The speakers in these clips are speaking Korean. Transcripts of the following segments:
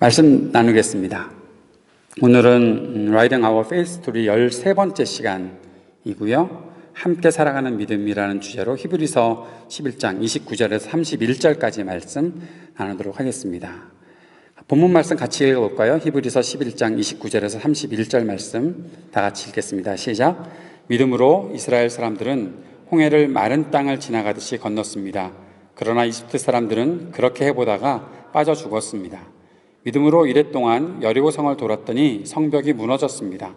말씀 나누겠습니다. 오늘은 Writing Our Faith Story 13번째 시간이고요. 함께 살아가는 믿음이라는 주제로 히브리서 11장 29절에서 31절까지 말씀 나누도록 하겠습니다. 본문 말씀 같이 읽어볼까요? 히브리서 11장 29절에서 31절 말씀 다 같이 읽겠습니다. 시작. 믿음으로 이스라엘 사람들은 홍해를 마른 땅을 지나가듯이 건넜습니다. 그러나 이집트 사람들은 그렇게 해보다가 빠져 죽었습니다. 믿음으로 이랫 동안 여리고 성을 돌았더니 성벽이 무너졌습니다.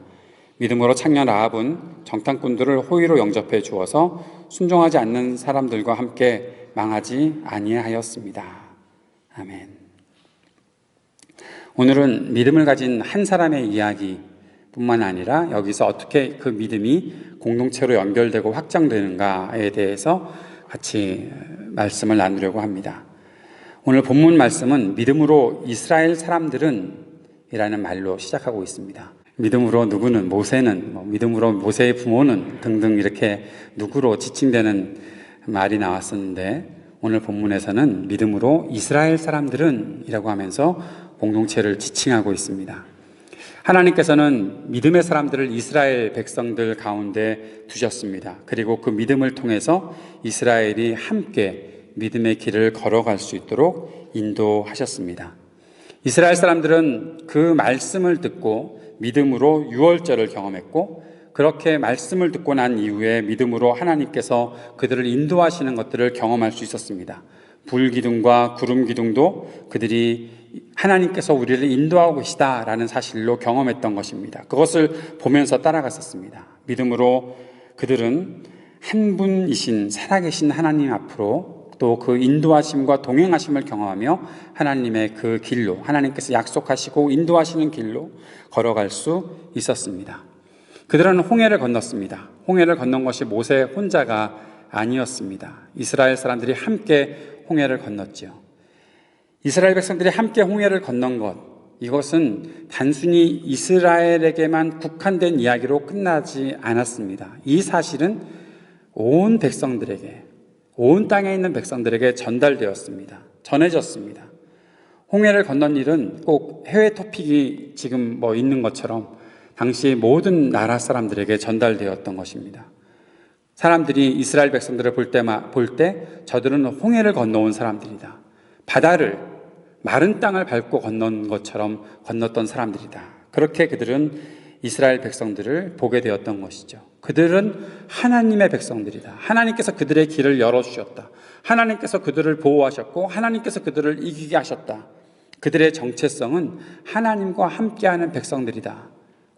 믿음으로 창녀 라합은 정탐꾼들을 호의로 영접해 주어서 순종하지 않는 사람들과 함께 망하지 아니하였습니다. 아멘. 오늘은 믿음을 가진 한 사람의 이야기뿐만 아니라 여기서 어떻게 그 믿음이 공동체로 연결되고 확장되는가에 대해서 같이 말씀을 나누려고 합니다. 오늘 본문 말씀은 믿음으로 이스라엘 사람들은 이라는 말로 시작하고 있습니다. 믿음으로 누구는, 모세는, 믿음으로 모세의 부모는 등등 이렇게 누구로 지칭되는 말이 나왔었는데 오늘 본문에서는 믿음으로 이스라엘 사람들은 이라고 하면서 공동체를 지칭하고 있습니다. 하나님께서는 믿음의 사람들을 이스라엘 백성들 가운데 두셨습니다. 그리고 그 믿음을 통해서 이스라엘이 함께 믿음의 길을 걸어갈 수 있도록 인도하셨습니다. 이스라엘 사람들은 그 말씀을 듣고 믿음으로 유월절을 경험했고, 그렇게 말씀을 듣고 난 이후에 믿음으로 하나님께서 그들을 인도하시는 것들을 경험할 수 있었습니다. 불기둥과 구름기둥도 그들이 하나님께서 우리를 인도하고 계시다라는 사실로 경험했던 것입니다. 그것을 보면서 따라갔었습니다. 믿음으로 그들은 한 분이신 살아계신 하나님 앞으로 또 그 인도하심과 동행하심을 경험하며 하나님의 그 길로, 하나님께서 약속하시고 인도하시는 길로 걸어갈 수 있었습니다. 그들은 홍해를 건넜습니다. 홍해를 건넌 것이 모세 혼자가 아니었습니다. 이스라엘 사람들이 함께 홍해를 건넜지요. 이스라엘 백성들이 함께 홍해를 건넌 것, 이것은 단순히 이스라엘에게만 국한된 이야기로 끝나지 않았습니다. 이 사실은 온 백성들에게, 온 땅에 있는 백성들에게 전달되었습니다. 전해졌습니다. 홍해를 건넌 일은 꼭 해외 토픽이 지금 있는 것처럼 당시 모든 나라 사람들에게 전달되었던 것입니다. 사람들이 이스라엘 백성들을 볼 때 저들은 홍해를 건너온 사람들이다. 바다를, 마른 땅을 밟고 건넌 것처럼 건넜던 사람들이다. 그렇게 그들은 이스라엘 백성들을 보게 되었던 것이죠. 그들은 하나님의 백성들이다. 하나님께서 그들의 길을 열어주셨다. 하나님께서 그들을 보호하셨고 하나님께서 그들을 이기게 하셨다. 그들의 정체성은 하나님과 함께하는 백성들이다.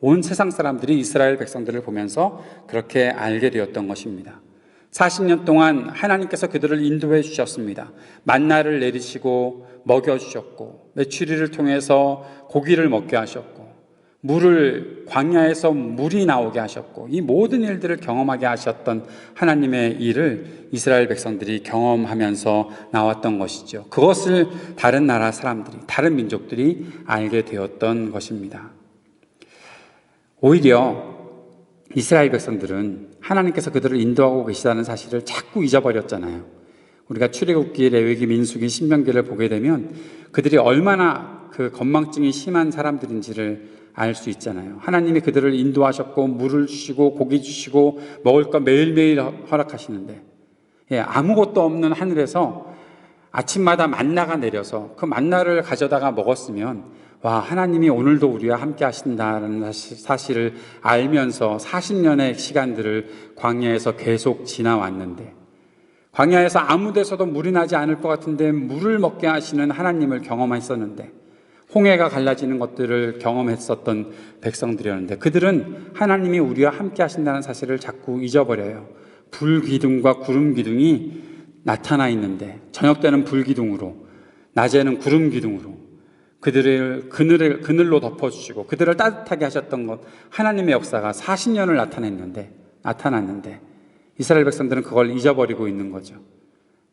온 세상 사람들이 이스라엘 백성들을 보면서 그렇게 알게 되었던 것입니다. 40년 동안 하나님께서 그들을 인도해 주셨습니다. 만나를 내리시고 먹여주셨고, 메추리를 통해서 고기를 먹게 하셨고, 광야에서 물이 나오게 하셨고, 이 모든 일들을 경험하게 하셨던 하나님의 일을 이스라엘 백성들이 경험하면서 나왔던 것이죠. 그것을 다른 나라 사람들이, 다른 민족들이 알게 되었던 것입니다. 오히려 이스라엘 백성들은 하나님께서 그들을 인도하고 계시다는 사실을 자꾸 잊어버렸잖아요. 우리가 출애굽기, 레위기, 민수기, 신명기를 보게 되면 그들이 얼마나 그 건망증이 심한 사람들인지를 알 수 있잖아요. 하나님이 그들을 인도하셨고 물을 주시고 고기 주시고 먹을 것 매일매일 허락하시는데, 아무것도 없는 하늘에서 아침마다 만나가 내려서 그 만나를 가져다가 먹었으면 하나님이 오늘도 우리와 함께 하신다는 사실을 알면서 40년의 시간들을 광야에서 계속 지나왔는데, 광야에서 아무 데서도 물이 나지 않을 것 같은데 물을 먹게 하시는 하나님을 경험했었는데, 홍해가 갈라지는 것들을 경험했었던 백성들이었는데, 그들은 하나님이 우리와 함께 하신다는 사실을 자꾸 잊어버려요. 불기둥과 구름기둥이 나타나 있는데, 저녁 때는 불기둥으로, 낮에는 구름기둥으로 그들을 그늘로 덮어주시고 그들을 따뜻하게 하셨던 것, 하나님의 역사가 40년을 나타났는데 이스라엘 백성들은 그걸 잊어버리고 있는 거죠.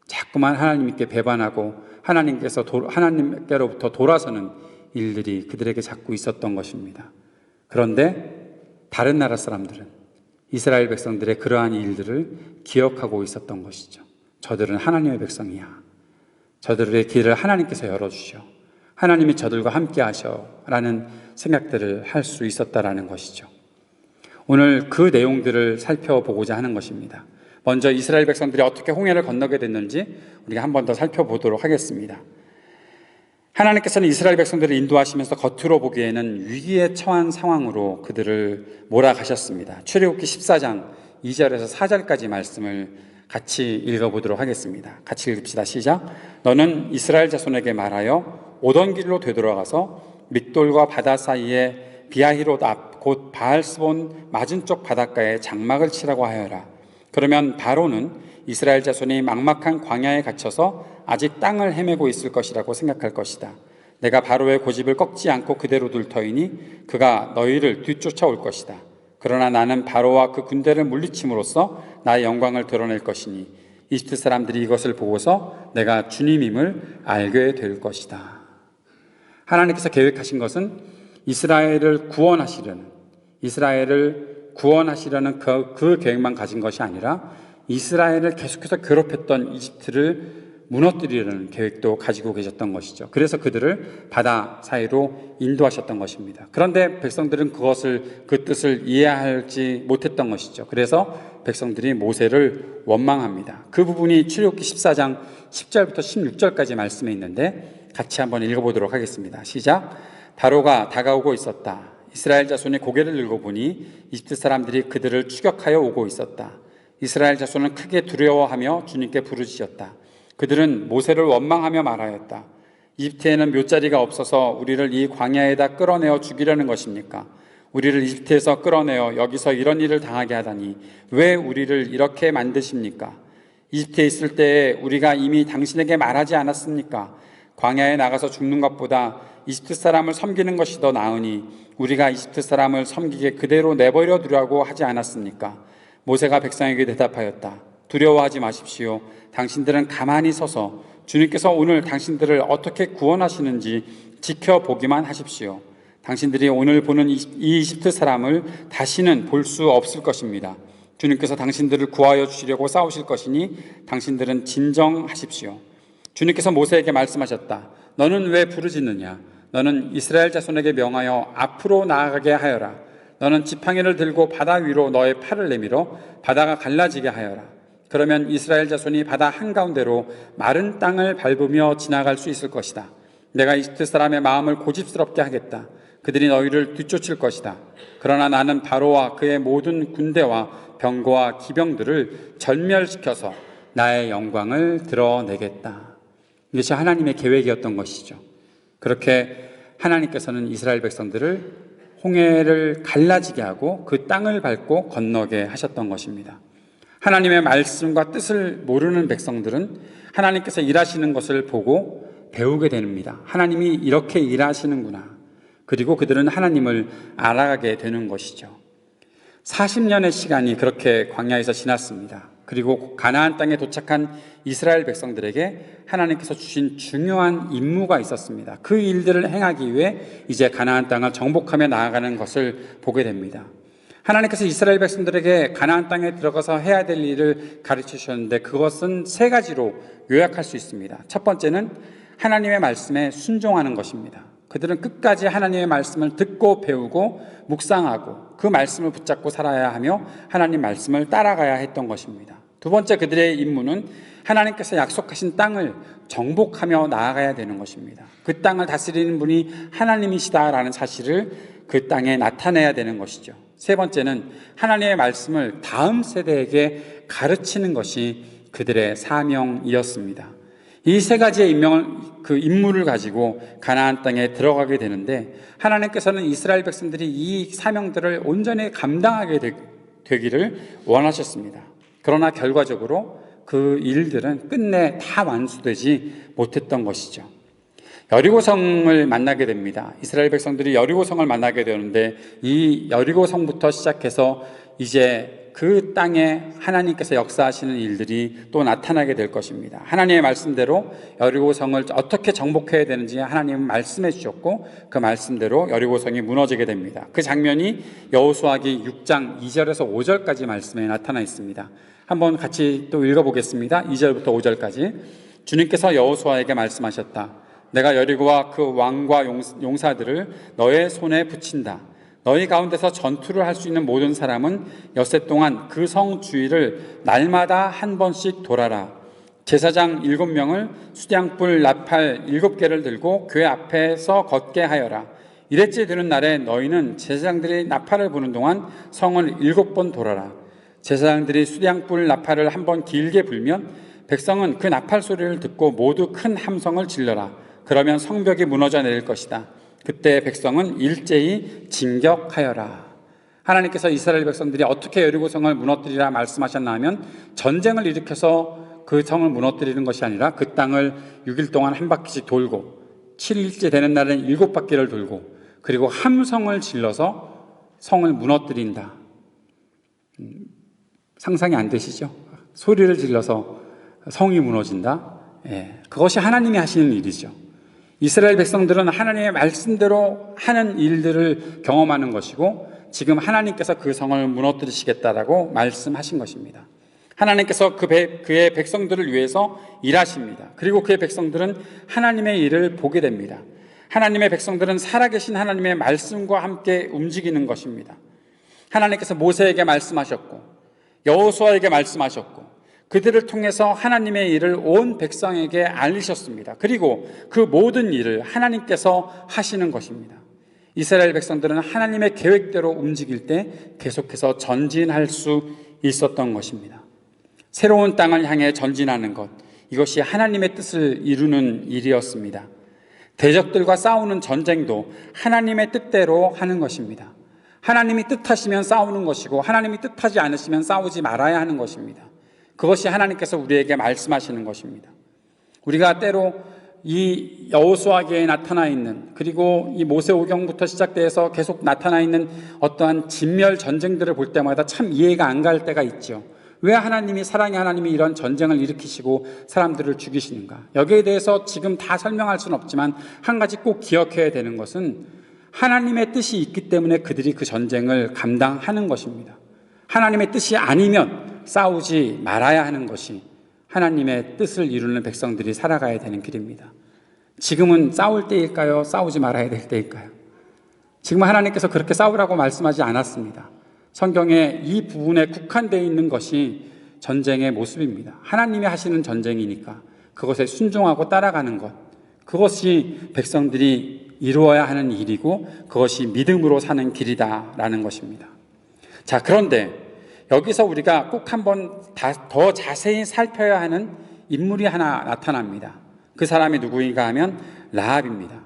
자꾸만 하나님께 배반하고 하나님께로부터 돌아서는 일들이 그들에게 자꾸 있었던 것입니다. 그런데 다른 나라 사람들은 이스라엘 백성들의 그러한 일들을 기억하고 있었던 것이죠. 저들은 하나님의 백성이야. 저들의 길을 하나님께서 열어주셔. 하나님이 저들과 함께 하셔라는 생각들을 할 수 있었다라는 것이죠. 오늘 그 내용들을 살펴보고자 하는 것입니다. 먼저 이스라엘 백성들이 어떻게 홍해를 건너게 됐는지 우리가 한 번 더 살펴보도록 하겠습니다. 하나님께서는 이스라엘 백성들을 인도하시면서 겉으로 보기에는 위기에 처한 상황으로 그들을 몰아가셨습니다. 출애굽기 14장 2절에서 4절까지 말씀을 같이 읽어보도록 하겠습니다. 같이 읽읍시다. 시작. 너는 이스라엘 자손에게 말하여 오던 길로 되돌아가서 믹돌과 바다 사이에 비아히롯 앞 곧 바알스본 맞은쪽 바닷가에 장막을 치라고 하여라. 그러면 바로는 이스라엘 자손이 막막한 광야에 갇혀서 아직 땅을 헤매고 있을 것이라고 생각할 것이다. 내가 바로의 고집을 꺾지 않고 그대로 둘 터이니 그가 너희를 뒤쫓아올 것이다. 그러나 나는 바로와 그 군대를 물리침으로써 나의 영광을 드러낼 것이니 이집트 사람들이 이것을 보고서 내가 주님임을 알게 될 것이다. 하나님께서 계획하신 것은 이스라엘을 구원하시려는 그 계획만 가진 것이 아니라 이스라엘을 계속해서 괴롭혔던 이집트를 무너뜨리려는 계획도 가지고 계셨던 것이죠. 그래서 그들을 바다 사이로 인도하셨던 것입니다. 그런데 백성들은 그 뜻을 이해하지 못했던 것이죠. 그래서 백성들이 모세를 원망합니다. 그 부분이 출애굽기 14장 10절부터 16절까지 말씀에 있는데 같이 한번 읽어보도록 하겠습니다. 시작. 바로가 다가오고 있었다. 이스라엘 자손이 고개를 들고보니 이집트 사람들이 그들을 추격하여 오고 있었다. 이스라엘 자손은 크게 두려워하며 주님께 부르짖었다. 그들은 모세를 원망하며 말하였다. 이집트에는 묫자리가 없어서 우리를 이 광야에다 끌어내어 죽이려는 것입니까? 우리를 이집트에서 끌어내어 여기서 이런 일을 당하게 하다니 왜 우리를 이렇게 만드십니까? 이집트에 있을 때에 우리가 이미 당신에게 말하지 않았습니까? 광야에 나가서 죽는 것보다 이집트 사람을 섬기는 것이 더 나으니 우리가 이집트 사람을 섬기게 그대로 내버려 두라고 하지 않았습니까? 모세가 백성에게 대답하였다. 두려워하지 마십시오. 당신들은 가만히 서서 주님께서 오늘 당신들을 어떻게 구원하시는지 지켜보기만 하십시오. 당신들이 오늘 보는 이 이집트 사람을 다시는 볼 수 없을 것입니다. 주님께서 당신들을 구하여 주시려고 싸우실 것이니 당신들은 진정하십시오. 주님께서 모세에게 말씀하셨다. 너는 왜 부르짖느냐? 너는 이스라엘 자손에게 명하여 앞으로 나아가게 하여라. 너는 지팡이를 들고 바다 위로 너의 팔을 내밀어 바다가 갈라지게 하여라. 그러면 이스라엘 자손이 바다 한가운데로 마른 땅을 밟으며 지나갈 수 있을 것이다. 내가 이집트 사람의 마음을 고집스럽게 하겠다. 그들이 너희를 뒤쫓을 것이다. 그러나 나는 바로와 그의 모든 군대와 병거와 기병들을 절멸시켜서 나의 영광을 드러내겠다. 이것이 하나님의 계획이었던 것이죠. 그렇게 하나님께서는 이스라엘 백성들을 홍해를 갈라지게 하고 그 땅을 밟고 건너게 하셨던 것입니다. 하나님의 말씀과 뜻을 모르는 백성들은 하나님께서 일하시는 것을 보고 배우게 됩니다. 하나님이 이렇게 일하시는구나. 그리고 그들은 하나님을 알아가게 되는 것이죠. 40년의 시간이 그렇게 광야에서 지났습니다. 그리고 가나안 땅에 도착한 이스라엘 백성들에게 하나님께서 주신 중요한 임무가 있었습니다. 그 일들을 행하기 위해 이제 가나안 땅을 정복하며 나아가는 것을 보게 됩니다. 하나님께서 이스라엘 백성들에게 가나안 땅에 들어가서 해야 될 일을 가르쳐 주셨는데 그것은 세 가지로 요약할 수 있습니다. 첫 번째는 하나님의 말씀에 순종하는 것입니다. 그들은 끝까지 하나님의 말씀을 듣고 배우고 묵상하고 그 말씀을 붙잡고 살아야 하며 하나님 말씀을 따라가야 했던 것입니다. 두 번째, 그들의 임무는 하나님께서 약속하신 땅을 정복하며 나아가야 되는 것입니다. 그 땅을 다스리는 분이 하나님이시다라는 사실을 그 땅에 나타내야 되는 것이죠. 세 번째는 하나님의 말씀을 다음 세대에게 가르치는 것이 그들의 사명이었습니다. 이 세 가지의 임무를 가지고 가나안 땅에 들어가게 되는데 하나님께서는 이스라엘 백성들이 이 사명들을 온전히 감당하게 되기를 원하셨습니다. 그러나 결과적으로 그 일들은 끝내 다 완수되지 못했던 것이죠. 여리고성을 만나게 됩니다. 이스라엘 백성들이 여리고성을 만나게 되는데 이 여리고성부터 시작해서 이제 그 땅에 하나님께서 역사하시는 일들이 또 나타나게 될 것입니다. 하나님의 말씀대로 여리고성을 어떻게 정복해야 되는지 하나님은 말씀해 주셨고 그 말씀대로 여리고성이 무너지게 됩니다. 그 장면이 여호수아기 6장 2절에서 5절까지 말씀에 나타나 있습니다. 한번 같이 또 읽어보겠습니다. 2절부터 5절까지. 주님께서 여호수아에게 말씀하셨다. 내가 여리고와 그 왕과 용사들을 너의 손에 붙인다. 너희 가운데서 전투를 할 수 있는 모든 사람은 엿새 동안 그 성 주위를 날마다 한 번씩 돌아라. 제사장 7명을 수량불 나팔 7개를 들고 교회 앞에서 걷게 하여라. 이랬지 되는 날에 너희는 제사장들이 나팔을 부는 동안 성을 7번 돌아라. 제사장들이 수량불 나팔을 한 번 길게 불면 백성은 그 나팔 소리를 듣고 모두 큰 함성을 질러라. 그러면 성벽이 무너져 내릴 것이다. 그때 백성은 일제히 진격하여라. 하나님께서 이스라엘 백성들이 어떻게 여리고성을 무너뜨리라 말씀하셨나 하면 전쟁을 일으켜서 그 성을 무너뜨리는 것이 아니라 그 땅을 6일 동안 한 바퀴씩 돌고 7일째 되는 날은 7바퀴를 돌고 그리고 함성을 질러서 성을 무너뜨린다. 상상이 안 되시죠? 소리를 질러서 성이 무너진다. 그것이 하나님이 하시는 일이죠. 이스라엘 백성들은 하나님의 말씀대로 하는 일들을 경험하는 것이고 지금 하나님께서 그 성을 무너뜨리시겠다라고 말씀하신 것입니다. 하나님께서 그의 백성들을 위해서 일하십니다. 그리고 그의 백성들은 하나님의 일을 보게 됩니다. 하나님의 백성들은 살아계신 하나님의 말씀과 함께 움직이는 것입니다. 하나님께서 모세에게 말씀하셨고 여호수아에게 말씀하셨고 그들을 통해서 하나님의 일을 온 백성에게 알리셨습니다. 그리고 그 모든 일을 하나님께서 하시는 것입니다. 이스라엘 백성들은 하나님의 계획대로 움직일 때 계속해서 전진할 수 있었던 것입니다. 새로운 땅을 향해 전진하는 것, 이것이 하나님의 뜻을 이루는 일이었습니다. 대적들과 싸우는 전쟁도 하나님의 뜻대로 하는 것입니다. 하나님이 뜻하시면 싸우는 것이고 하나님이 뜻하지 않으시면 싸우지 말아야 하는 것입니다. 그것이 하나님께서 우리에게 말씀하시는 것입니다. 우리가 때로 이 여호수아기에 나타나 있는 그리고 이 모세오경부터 시작돼서 계속 나타나 있는 어떠한 진멸 전쟁들을 볼 때마다 참 이해가 안 갈 때가 있죠. 왜 하나님이 사랑의 하나님이 이런 전쟁을 일으키시고 사람들을 죽이시는가? 여기에 대해서 지금 다 설명할 수는 없지만 한 가지 꼭 기억해야 되는 것은 하나님의 뜻이 있기 때문에 그들이 그 전쟁을 감당하는 것입니다. 하나님의 뜻이 아니면 싸우지 말아야 하는 것이 하나님의 뜻을 이루는 백성들이 살아가야 되는 길입니다. 지금은 싸울 때일까요? 싸우지 말아야 될 때일까요? 지금 하나님께서 그렇게 싸우라고 말씀하지 않았습니다. 성경에 이 부분에 국한되어 있는 것이 전쟁의 모습입니다. 하나님이 하시는 전쟁이니까 그것에 순종하고 따라가는 것, 그것이 백성들이 이루어야 하는 일이고 그것이 믿음으로 사는 길이다라는 것입니다. 자, 그런데 여기서 우리가 꼭 한번 더 자세히 살펴야 하는 인물이 하나 나타납니다. 그 사람이 누구인가 하면 라합입니다.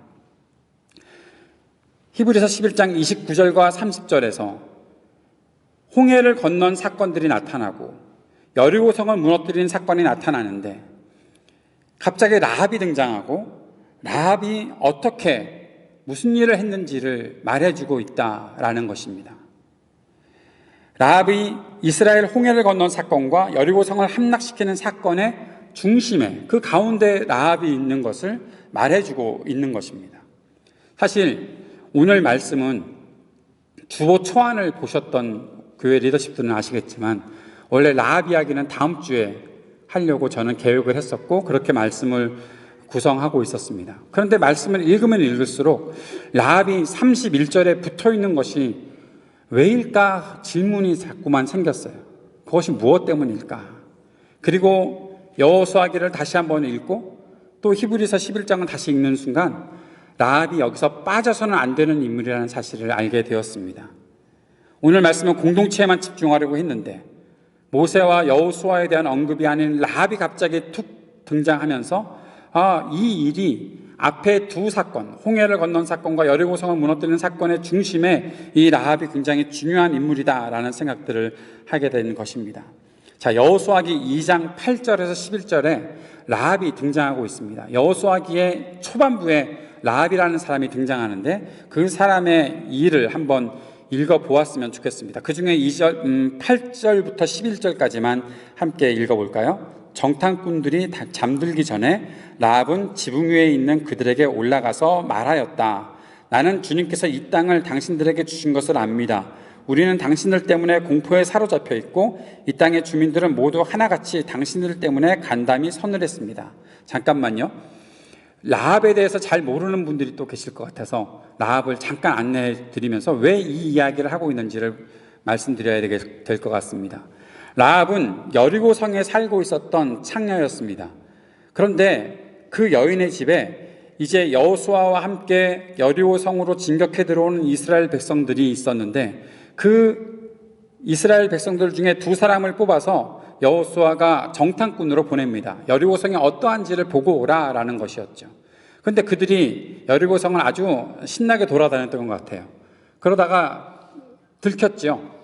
히브리서 11장 29절과 30절에서 홍해를 건넌 사건들이 나타나고 여리고성을 무너뜨리는 사건이 나타나는데 갑자기 라합이 등장하고 라합이 어떻게 무슨 일을 했는지를 말해주고 있다라는 것입니다. 라합이 이스라엘 홍해를 건넌 사건과 여리고성을 함락시키는 사건의 중심에 그 가운데 라합이 있는 것을 말해주고 있는 것입니다. 사실 오늘 말씀은 주보 초안을 보셨던 교회 리더십들은 아시겠지만 원래 라합 이야기는 다음 주에 하려고 저는 계획을 했었고 그렇게 말씀을 구성하고 있었습니다. 그런데 말씀을 읽으면 읽을수록 라합이 31절에 붙어있는 것이 왜일까 질문이 자꾸만 생겼어요. 그것이 무엇 때문일까? 그리고 여호수아기를 다시 한번 읽고 또 히브리서 11장을 다시 읽는 순간 라합이 여기서 빠져서는 안 되는 인물이라는 사실을 알게 되었습니다. 오늘 말씀은 공동체에만 집중하려고 했는데 모세와 여호수아에 대한 언급이 아닌 라합이 갑자기 툭 등장하면서 이 일이 앞에 두 사건, 홍해를 건넌 사건과 여리고성을 무너뜨리는 사건의 중심에 이 라합이 굉장히 중요한 인물이다라는 생각들을 하게 된 것입니다. 자, 여호수아기 2장 8절에서 11절에 라합이 등장하고 있습니다. 여호수아기의 초반부에 라합이라는 사람이 등장하는데 그 사람의 일을 한번 읽어보았으면 좋겠습니다. 그 중에 8절부터 11절까지만 함께 읽어볼까요? 정탐꾼들이 잠들기 전에 라합은 지붕 위에 있는 그들에게 올라가서 말하였다. 나는 주님께서 이 땅을 당신들에게 주신 것을 압니다. 우리는 당신들 때문에 공포에 사로잡혀 있고 이 땅의 주민들은 모두 하나같이 당신들 때문에 간담이 서늘했습니다. 잠깐만요. 라합에 대해서 잘 모르는 분들이 또 계실 것 같아서 라합을 잠깐 안내해 드리면서 왜 이 이야기를 하고 있는지를 말씀드려야 될 것 같습니다. 라합은 여리고 성에 살고 있었던 창녀였습니다. 그런데 그 여인의 집에 이제 여호수아와 함께 여리고 성으로 진격해 들어오는 이스라엘 백성들이 있었는데, 그 이스라엘 백성들 중에 두 사람을 뽑아서 여호수아가 정탐꾼으로 보냅니다. 여리고 성이 어떠한지를 보고 오라라는 것이었죠. 그런데 그들이 여리고 성을 아주 신나게 돌아다녔던 것 같아요. 그러다가 들켰죠.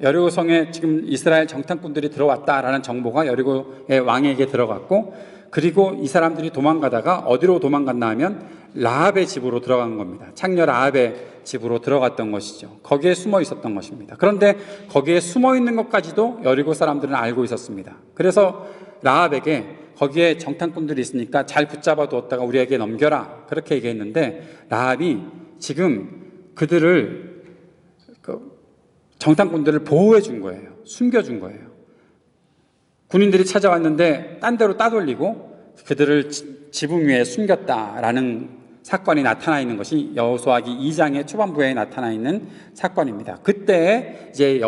여리고 성에 지금 이스라엘 정탐꾼들이 들어왔다라는 정보가 여리고의 왕에게 들어갔고, 그리고 이 사람들이 도망가다가 어디로 도망갔나 하면 라합의 집으로 들어간 겁니다. 창녀 라합의 집으로 들어갔던 것이죠. 거기에 숨어 있었던 것입니다. 그런데 거기에 숨어 있는 것까지도 여리고 사람들은 알고 있었습니다. 그래서 라합에게 거기에 정탐꾼들이 있으니까 잘 붙잡아 두었다가 우리에게 넘겨라, 그렇게 얘기했는데, 라합이 지금 그들을, 정탐꾼들을 보호해 준 거예요. 숨겨준 거예요. 군인들이 찾아왔는데 딴 데로 따돌리고 그들을 지붕 위에 숨겼다라는 사건이 나타나 있는 것이 여호수아기 2장의 초반부에 나타나 있는 사건입니다. 그때 이제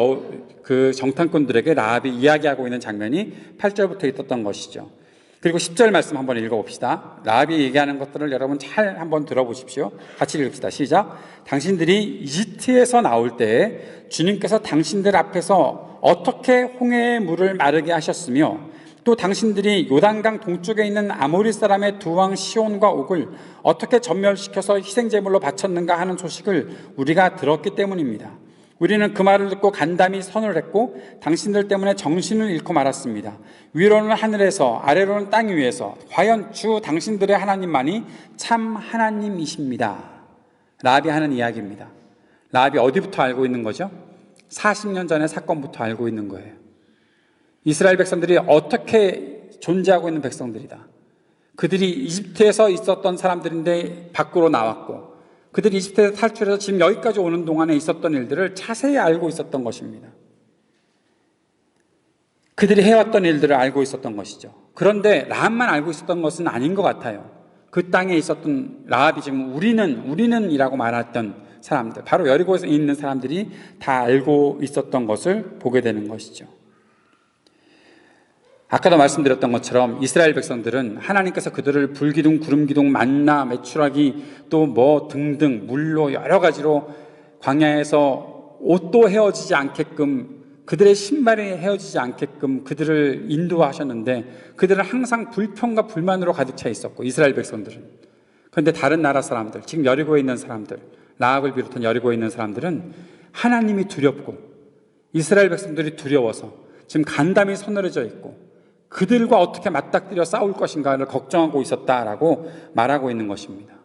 그 정탐꾼들에게 라합이 이야기하고 있는 장면이 8절부터 있었던 것이죠. 그리고 10절 말씀 한번 읽어봅시다. 라합이 얘기하는 것들을 여러분 잘 한번 들어보십시오. 같이 읽읍시다. 시작. 당신들이 이집트에서 나올 때에 주님께서 당신들 앞에서 어떻게 홍해의 물을 마르게 하셨으며, 또 당신들이 요단강 동쪽에 있는 아모리 사람의 두 왕 시온과 옥을 어떻게 전멸시켜서 희생제물로 바쳤는가 하는 소식을 우리가 들었기 때문입니다. 우리는 그 말을 듣고 간담이 선을 했고 당신들 때문에 정신을 잃고 말았습니다. 위로는 하늘에서 아래로는 땅 위에서 과연 주 당신들의 하나님만이 참 하나님이십니다. 라합이 하는 이야기입니다. 라합이 어디부터 알고 있는 거죠? 40년 전의 사건부터 알고 있는 거예요. 이스라엘 백성들이 어떻게 존재하고 있는 백성들이다. 그들이 이집트에서 있었던 사람들인데 밖으로 나왔고, 그들이 이집트에서 탈출해서 지금 여기까지 오는 동안에 있었던 일들을 자세히 알고 있었던 것입니다. 그들이 해왔던 일들을 알고 있었던 것이죠. 그런데 라합만 알고 있었던 것은 아닌 것 같아요. 그 땅에 있었던 라합이 지금 우리는이라고 말했던 사람들, 바로 여리고에 있는 사람들이 다 알고 있었던 것을 보게 되는 것이죠. 아까도 말씀드렸던 것처럼 이스라엘 백성들은 하나님께서 그들을 불기둥, 구름기둥, 만나, 메추라기, 또 뭐 등등 물로 여러 가지로 광야에서 옷도 헤어지지 않게끔, 그들의 신발이 헤어지지 않게끔 그들을 인도하셨는데, 그들은 항상 불평과 불만으로 가득 차 있었고, 이스라엘 백성들은. 그런데 다른 나라 사람들, 지금 여리고에 있는 사람들, 라합을 비롯한 여리고에 있는 사람들은 하나님이 두렵고 이스라엘 백성들이 두려워서 지금 간담이 서늘해져 있고 그들과 어떻게 맞닥뜨려 싸울 것인가를 걱정하고 있었다라고 말하고 있는 것입니다.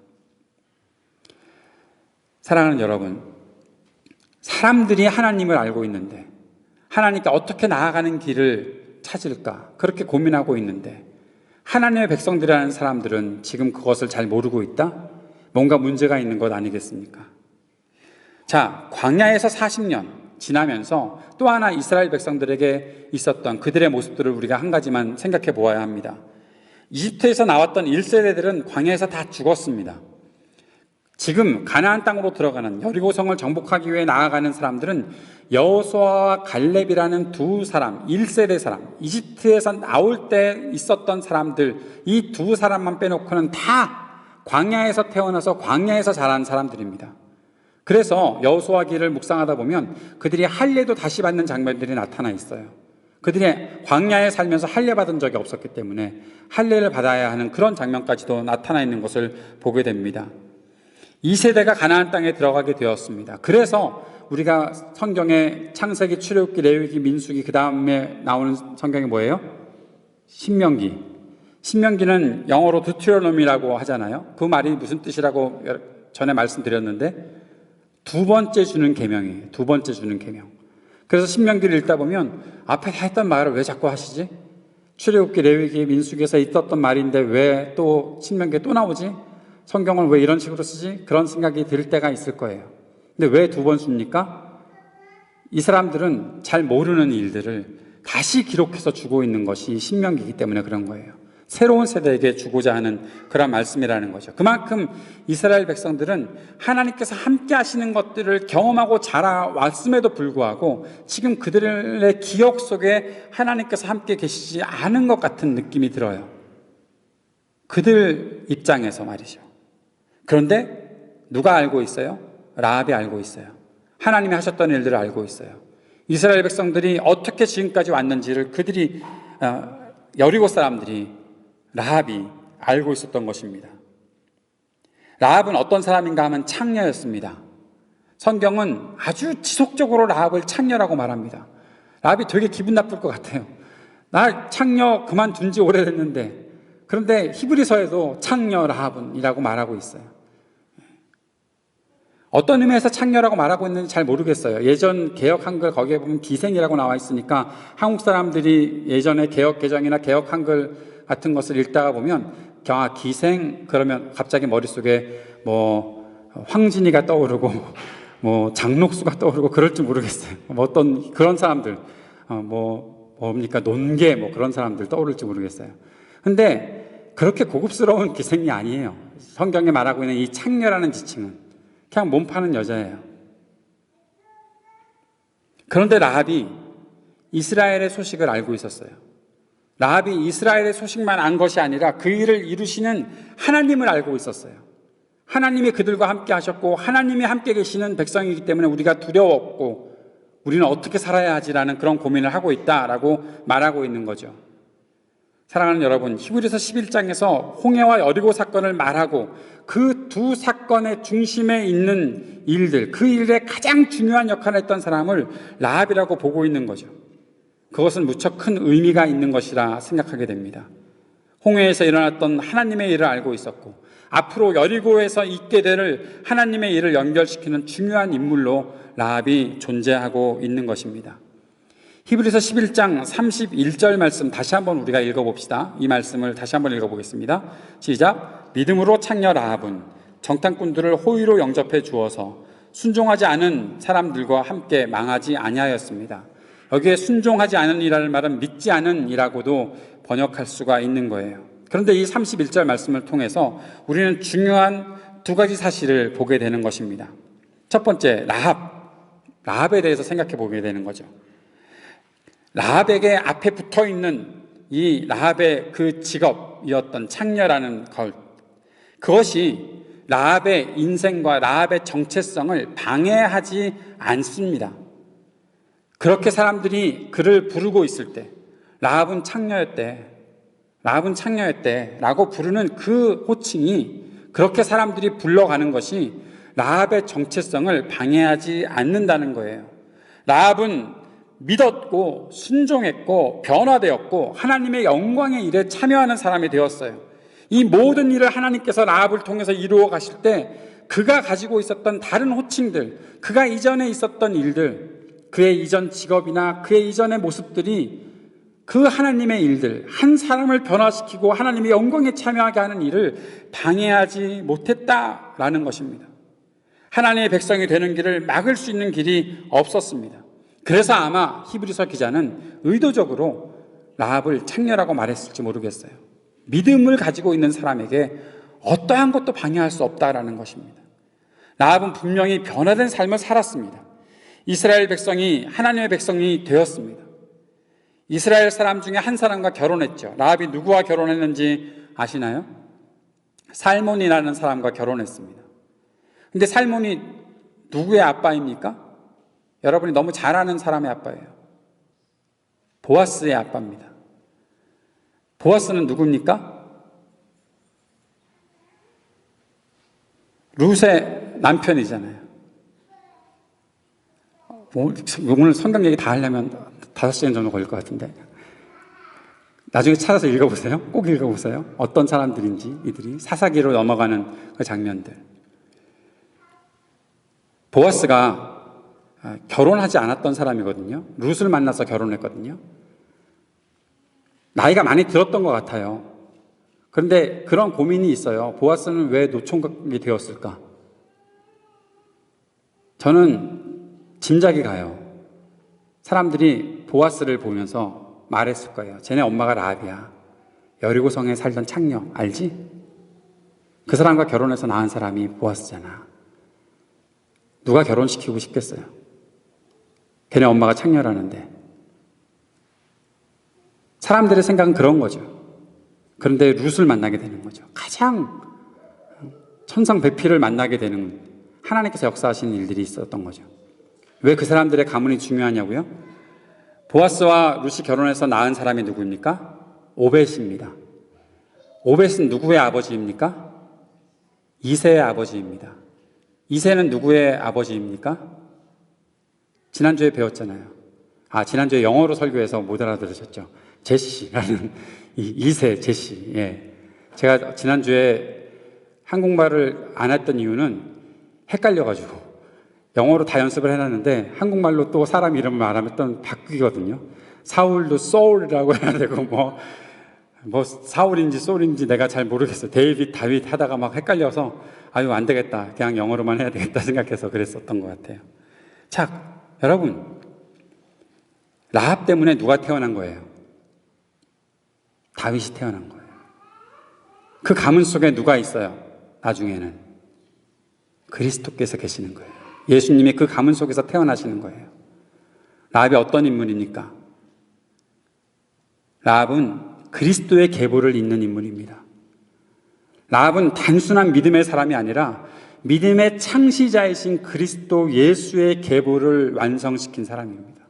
사랑하는 여러분, 사람들이 하나님을 알고 있는데 하나님께 어떻게 나아가는 길을 찾을까 그렇게 고민하고 있는데, 하나님의 백성들이라는 사람들은 지금 그것을 잘 모르고 있다? 뭔가 문제가 있는 것 아니겠습니까? 자, 광야에서 40년 지나면서 또 하나 이스라엘 백성들에게 있었던 그들의 모습들을 우리가 한 가지만 생각해 보아야 합니다. 이집트에서 나왔던 1세대들은 광야에서 다 죽었습니다. 지금 가나안 땅으로 들어가는 여리고성을 정복하기 위해 나아가는 사람들은 여호수아와 갈렙이라는 두 사람, 1세대 사람, 이집트에서 나올 때 있었던 사람들, 이 두 사람만 빼놓고는 다 광야에서 태어나서 광야에서 자란 사람들입니다. 그래서 여호수아기를 묵상하다 보면 그들이 할례도 다시 받는 장면들이 나타나 있어요. 그들이 광야에 살면서 할례 받은 적이 없었기 때문에 할례를 받아야 하는 그런 장면까지도 나타나 있는 것을 보게 됩니다. 이 세대가 가나안 땅에 들어가게 되었습니다. 그래서 우리가 성경에 창세기, 출애굽기, 레위기, 민수기, 그 다음에 나오는 성경이 뭐예요? 신명기는 영어로 드우테로노미라고 하잖아요. 그 말이 무슨 뜻이라고 전에 말씀드렸는데 두 번째 주는 계명이에요. 두 번째 주는 계명. 그래서 신명기를 읽다 보면 앞에 다 했던 말을 왜 자꾸 하시지? 출애굽기, 레위기, 민수기에서 있었던 말인데 왜 또 신명기에 또 나오지? 성경을 왜 이런 식으로 쓰지? 그런 생각이 들 때가 있을 거예요. 근데 왜 두 번 줍니까? 이 사람들은 잘 모르는 일들을 다시 기록해서 주고 있는 것이 신명기이기 때문에 그런 거예요. 새로운 세대에게 주고자 하는 그런 말씀이라는 거죠. 그만큼 이스라엘 백성들은 하나님께서 함께 하시는 것들을 경험하고 자라왔음에도 불구하고 지금 그들의 기억 속에 하나님께서 함께 계시지 않은 것 같은 느낌이 들어요. 그들 입장에서 말이죠. 그런데 누가 알고 있어요? 라합이 알고 있어요. 하나님이 하셨던 일들을 알고 있어요. 이스라엘 백성들이 어떻게 지금까지 왔는지를 그들이 여리고 사람들이 라합이 알고 있었던 것입니다. 라합은 어떤 사람인가 하면 창녀였습니다. 성경은 아주 지속적으로 라합을 창녀라고 말합니다. 라합이 되게 기분 나쁠 것 같아요. 나 창녀 그만둔 지 오래됐는데, 그런데 히브리서에도 창녀 라합은이라고 말하고 있어요. 어떤 의미에서 창녀라고 말하고 있는지 잘 모르겠어요. 예전 개역 한글 거기에 보면 기생이라고 나와 있으니까 한국 사람들이 예전에 개역 개정이나 개역 한글 같은 것을 읽다가 보면 기생 그러면 갑자기 머릿속에 황진이가 떠오르고 장록수가 떠오르고 그럴지 모르겠어요. 어떤 그런 사람들 뭡니까 논개 그런 사람들 떠오를지 모르겠어요. 근데 그렇게 고급스러운 기생이 아니에요. 성경에 말하고 있는 이 창녀라는 지칭은 그냥 몸 파는 여자예요. 그런데 라합이 이스라엘의 소식을 알고 있었어요. 라합이 이스라엘의 소식만 안 것이 아니라 그 일을 이루시는 하나님을 알고 있었어요. 하나님이 그들과 함께 하셨고 하나님이 함께 계시는 백성이기 때문에 우리가 두려웠고 우리는 어떻게 살아야 하지라는 그런 고민을 하고 있다라고 말하고 있는 거죠. 사랑하는 여러분, 히브리서 11장에서 홍해와 여리고 사건을 말하고 그 두 사건의 중심에 있는 일들, 그 일에 가장 중요한 역할을 했던 사람을 라합이라고 보고 있는 거죠. 그것은 무척 큰 의미가 있는 것이라 생각하게 됩니다. 홍해에서 일어났던 하나님의 일을 알고 있었고 앞으로 여리고에서 있게 될 하나님의 일을 연결시키는 중요한 인물로 라합이 존재하고 있는 것입니다. 히브리서 11장 31절 말씀 다시 한번 우리가 읽어봅시다. 이 말씀을 다시 한번 읽어보겠습니다. 시작. 믿음으로 창녀 라합은 정탐꾼들을 호의로 영접해 주어서 순종하지 않은 사람들과 함께 망하지 아니하였습니다. 여기에 순종하지 않은 이라는 말은 믿지 않은 이라고도 번역할 수가 있는 거예요. 그런데 이 31절 말씀을 통해서 우리는 중요한 두 가지 사실을 보게 되는 것입니다. 첫 번째, 라합에 대해서 생각해 보게 되는 거죠. 라합에게 앞에 붙어 있는 이 라합의 그 직업이었던 창녀라는 것, 그것이 라합의 인생과 라합의 정체성을 방해하지 않습니다. 그렇게 사람들이 그를 부르고 있을 때 라합은 창녀였대 라고 부르는 그 호칭이 그렇게 사람들이 불러가는 것이 라합의 정체성을 방해하지 않는다는 거예요. 라합은 믿었고 순종했고 변화되었고 하나님의 영광의 일에 참여하는 사람이 되었어요. 이 모든 일을 하나님께서 라합을 통해서 이루어 가실 때 그가 가지고 있었던 다른 호칭들, 그가 이전에 있었던 일들, 그의 이전 직업이나 그의 이전의 모습들이 그 하나님의 일들, 한 사람을 변화시키고 하나님의 영광에 참여하게 하는 일을 방해하지 못했다라는 것입니다. 하나님의 백성이 되는 길을 막을 수 있는 길이 없었습니다. 그래서 아마 히브리서 기자는 의도적으로 라합을 창녀라고 말했을지 모르겠어요. 믿음을 가지고 있는 사람에게 어떠한 것도 방해할 수 없다라는 것입니다. 라합은 분명히 변화된 삶을 살았습니다. 이스라엘 백성이 하나님의 백성이 되었습니다. 이스라엘 사람 중에 한 사람과 결혼했죠. 라합이 누구와 결혼했는지 아시나요? 살몬이라는 사람과 결혼했습니다. 근데 살몬이 누구의 아빠입니까? 여러분이 너무 잘 아는 사람의 아빠예요. 보아스의 아빠입니다. 보아스는 누굽니까? 룻의 남편이잖아요. 오늘 성경 얘기 다 하려면 5시간 정도 걸릴 것 같은데 나중에 찾아서 읽어보세요. 꼭 읽어보세요. 어떤 사람들인지 이들이 사사기로 넘어가는 그 장면들. 보아스가 결혼하지 않았던 사람이거든요. 룻을 만나서 결혼했거든요. 나이가 많이 들었던 것 같아요. 그런데 그런 고민이 있어요. 보아스는 왜 노총각이 되었을까? 저는 짐작이 가요. 사람들이 보아스를 보면서 말했을 거예요. 쟤네 엄마가 라합이야. 여리고성에 살던 창녀 알지? 그 사람과 결혼해서 낳은 사람이 보아스잖아. 누가 결혼시키고 싶겠어요? 걔네 엄마가 창녀라는데. 사람들의 생각은 그런 거죠. 그런데 룻을 만나게 되는 거죠. 가장 천상배필을 만나게 되는, 하나님께서 역사하시는 일들이 있었던 거죠. 왜 그 사람들의 가문이 중요하냐고요? 보아스와 룻이 결혼해서 낳은 사람이 누구입니까? 오벳입니다. 오벳은 누구의 아버지입니까? 이새의 아버지입니다. 이새는 누구의 아버지입니까? 지난주에 배웠잖아요. 지난주에 영어로 설교해서 못 알아들으셨죠? 제시라는 이새, 제시. 예. 제가 지난주에 한국말을 안 했던 이유는 헷갈려가지고 영어로 다 연습을 해놨는데 한국말로 또 사람 이름을 말하면 또 바뀌거든요. 사울도 소울이라고 해야 되고 뭐 사울인지 소울인지 내가 잘 모르겠어요. 데이빗, 다윗 하다가 막 헷갈려서 안 되겠다. 그냥 영어로만 해야 되겠다 생각해서 그랬었던 것 같아요. 자, 여러분, 라합 때문에 누가 태어난 거예요? 다윗이 태어난 거예요. 그 가문 속에 누가 있어요? 나중에는 그리스도께서 계시는 거예요. 예수님이 그 가문 속에서 태어나시는 거예요. 라합이 어떤 인물입니까? 라합은 그리스도의 계보를 잇는 인물입니다. 라합은 단순한 믿음의 사람이 아니라 믿음의 창시자이신 그리스도 예수의 계보를 완성시킨 사람입니다.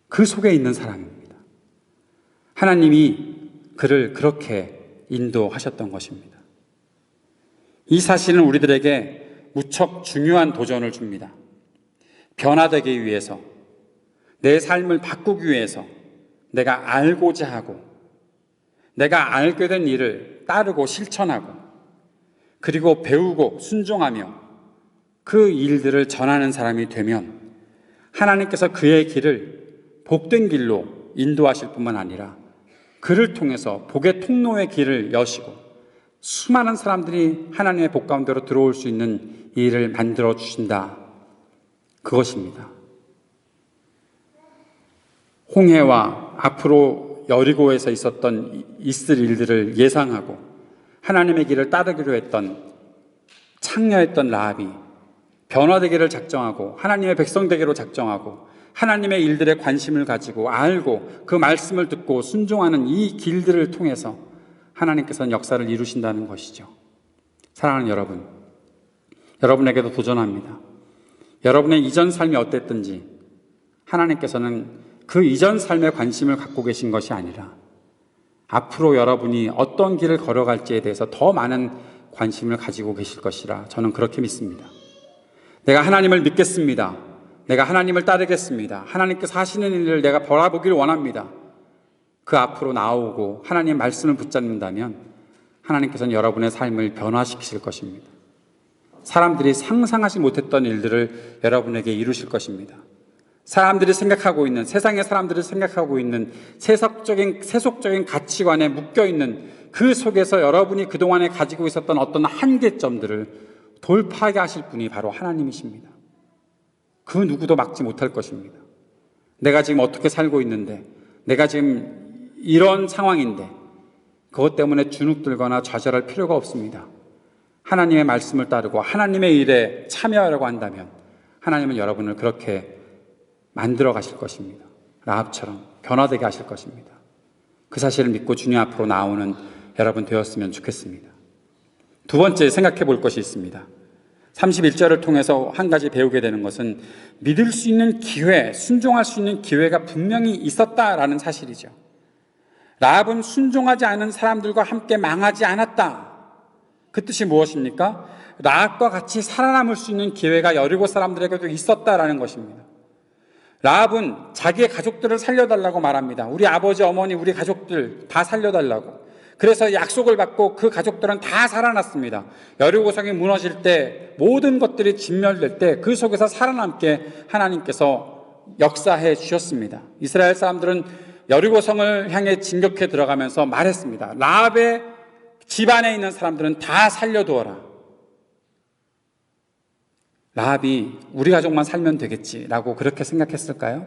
그 속에 있는 사람입니다. 하나님이 그를 그렇게 인도하셨던 것입니다. 이 사실은 우리들에게 무척 중요한 도전을 줍니다. 변화되기 위해서, 내 삶을 바꾸기 위해서 내가 알고자 하고 내가 알게 된 일을 따르고 실천하고 그리고 배우고 순종하며 그 일들을 전하는 사람이 되면 하나님께서 그의 길을 복된 길로 인도하실 뿐만 아니라 그를 통해서 복의 통로의 길을 여시고 수많은 사람들이 하나님의 복 가운데로 들어올 수 있는 일을 만들어 주신다. 그것입니다. 홍해와 앞으로 여리고에서 있을 일들을 예상하고 하나님의 길을 따르기로 했던 창녀였던 라합이 변화되기를 작정하고 하나님의 백성 되기로 작정하고 하나님의 일들에 관심을 가지고 알고 그 말씀을 듣고 순종하는 이 길들을 통해서 하나님께서는 역사를 이루신다는 것이죠. 사랑하는 여러분, 여러분에게도 도전합니다. 여러분의 이전 삶이 어땠든지 하나님께서는 그 이전 삶에 관심을 갖고 계신 것이 아니라 앞으로 여러분이 어떤 길을 걸어갈지에 대해서 더 많은 관심을 가지고 계실 것이라 저는 그렇게 믿습니다. 내가 하나님을 믿겠습니다. 내가 하나님을 따르겠습니다. 하나님께서 하시는 일을 내가 바라보기를 원합니다. 그 앞으로 나오고 하나님의 말씀을 붙잡는다면 하나님께서는 여러분의 삶을 변화시키실 것입니다. 사람들이 상상하지 못했던 일들을 여러분에게 이루실 것입니다. 사람들이 생각하고 있는, 세상의 사람들이 생각하고 있는 세속적인 가치관에 묶여있는 그 속에서 여러분이 그동안에 가지고 있었던 어떤 한계점들을 돌파하게 하실 분이 바로 하나님이십니다. 그 누구도 막지 못할 것입니다. 내가 지금 어떻게 살고 있는데, 내가 지금 이런 상황인데 그것 때문에 주눅들거나 좌절할 필요가 없습니다. 하나님의 말씀을 따르고 하나님의 일에 참여하려고 한다면 하나님은 여러분을 그렇게 만들어 가실 것입니다. 라합처럼 변화되게 하실 것입니다. 그 사실을 믿고 주님 앞으로 나오는 여러분 되었으면 좋겠습니다. 두 번째 생각해 볼 것이 있습니다. 31절을 통해서 한 가지 배우게 되는 것은 믿을 수 있는 기회, 순종할 수 있는 기회가 분명히 있었다라는 사실이죠. 라합은 순종하지 않은 사람들과 함께 망하지 않았다. 그 뜻이 무엇입니까? 라합과 같이 살아남을 수 있는 기회가 여리고 사람들에게도 있었다라는 것입니다. 라합은 자기의 가족들을 살려달라고 말합니다. 우리 아버지, 어머니, 우리 가족들 다 살려달라고. 그래서 약속을 받고 그 가족들은 다 살아났습니다. 여리고성이 무너질 때, 모든 것들이 진멸될 때 그 속에서 살아남게 하나님께서 역사해 주셨습니다. 이스라엘 사람들은 여리고성을 향해 진격해 들어가면서 말했습니다. 라합의 집안에 있는 사람들은 다 살려두어라. 라합이 우리 가족만 살면 되겠지라고 그렇게 생각했을까요?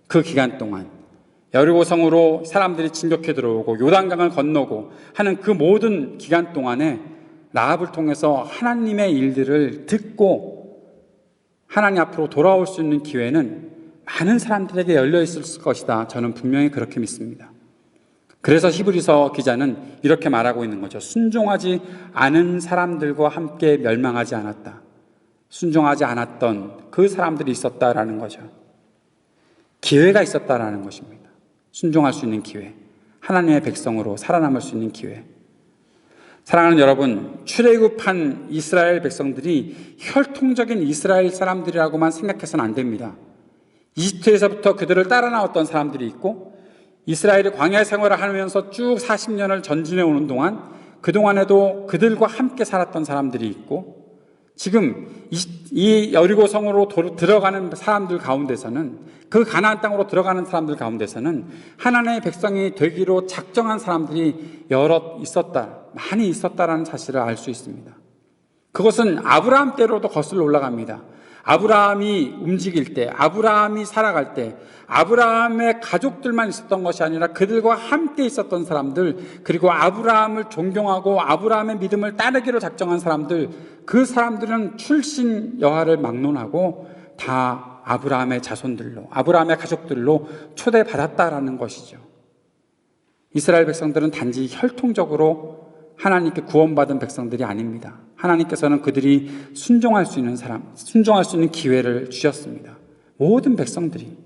그 기간 동안 여리고성으로 사람들이 진격해 들어오고 요단강을 건너고 하는 그 모든 기간 동안에 라합을 통해서 하나님의 일들을 듣고 하나님 앞으로 돌아올 수 있는 기회는 많은 사람들에게 열려 있을 것이다. 저는 분명히 그렇게 믿습니다. 그래서 히브리서 기자는 이렇게 말하고 있는 거죠. 순종하지 않은 사람들과 함께 멸망하지 않았다. 순종하지 않았던 그 사람들이 있었다라는 거죠. 기회가 있었다라는 것입니다. 순종할 수 있는 기회, 하나님의 백성으로 살아남을 수 있는 기회. 사랑하는 여러분, 출애굽한 이스라엘 백성들이 혈통적인 이스라엘 사람들이라고만 생각해서는 안 됩니다. 이집트에서부터 그들을 따라 나왔던 사람들이 있고, 이스라엘이 광야 생활을 하면서 쭉 40년을 전진해 오는 동안 그동안에도 그들과 함께 살았던 사람들이 있고, 지금 이 여리고 성으로 들어가는 사람들 가운데서는, 그 가나안 땅으로 들어가는 사람들 가운데서는 하나님의 백성이 되기로 작정한 사람들이 여럿 있었다, 많이 있었다라는 사실을 알 수 있습니다. 그것은 아브라함 때로도 거슬러 올라갑니다. 아브라함이 움직일 때, 아브라함이 살아갈 때, 아브라함의 가족들만 있었던 것이 아니라 그들과 함께 있었던 사람들, 그리고 아브라함을 존경하고 아브라함의 믿음을 따르기로 작정한 사람들, 그 사람들은 출신 여하를 막론하고 다 아브라함의 자손들로, 아브라함의 가족들로 초대받았다라는 것이죠. 이스라엘 백성들은 단지 혈통적으로 하나님께 구원받은 백성들이 아닙니다. 하나님께서는 그들이 순종할 수 있는 사람, 순종할 수 있는 기회를 주셨습니다. 모든 백성들이.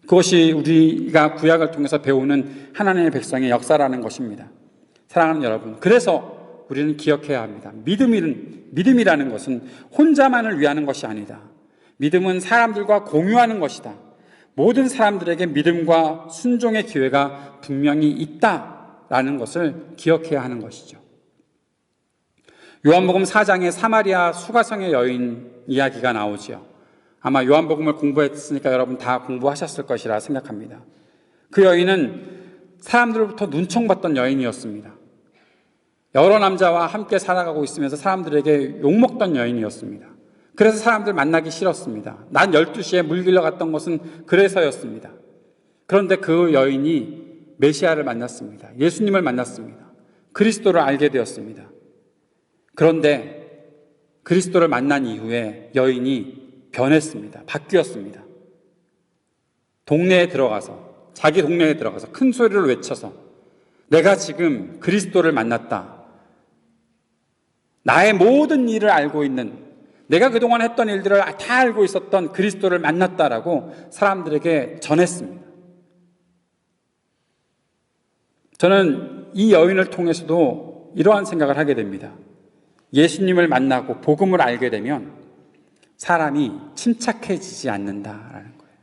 그것이 우리가 구약을 통해서 배우는 하나님의 백성의 역사라는 것입니다. 사랑하는 여러분, 그래서 우리는 기억해야 합니다. 믿음이라는 것은 혼자만을 위하는 것이 아니다. 믿음은 사람들과 공유하는 것이다. 모든 사람들에게 믿음과 순종의 기회가 분명히 있다라는 것을 기억해야 하는 것이죠. 요한복음 4장에 사마리아 수가성의 여인 이야기가 나오지요. 아마 요한복음을 공부했으니까 여러분 다 공부하셨을 것이라 생각합니다. 그 여인은 사람들로부터 눈총받던 여인이었습니다. 여러 남자와 함께 살아가고 있으면서 사람들에게 욕먹던 여인이었습니다. 그래서 사람들 만나기 싫었습니다. 난 12시에 물 길러 갔던 것은 그래서였습니다. 그런데 그 여인이 메시아를 만났습니다. 예수님을 만났습니다. 그리스도를 알게 되었습니다. 그런데 그리스도를 만난 이후에 여인이 변했습니다. 바뀌었습니다. 자기 동네에 들어가서 큰 소리를 외쳐서 내가 지금 그리스도를 만났다. 나의 모든 일을 알고 있는, 내가 그동안 했던 일들을 다 알고 있었던 그리스도를 만났다라고 사람들에게 전했습니다. 저는 이 여인을 통해서도 이러한 생각을 하게 됩니다. 예수님을 만나고 복음을 알게 되면 사람이 침착해지지 않는다라는 거예요.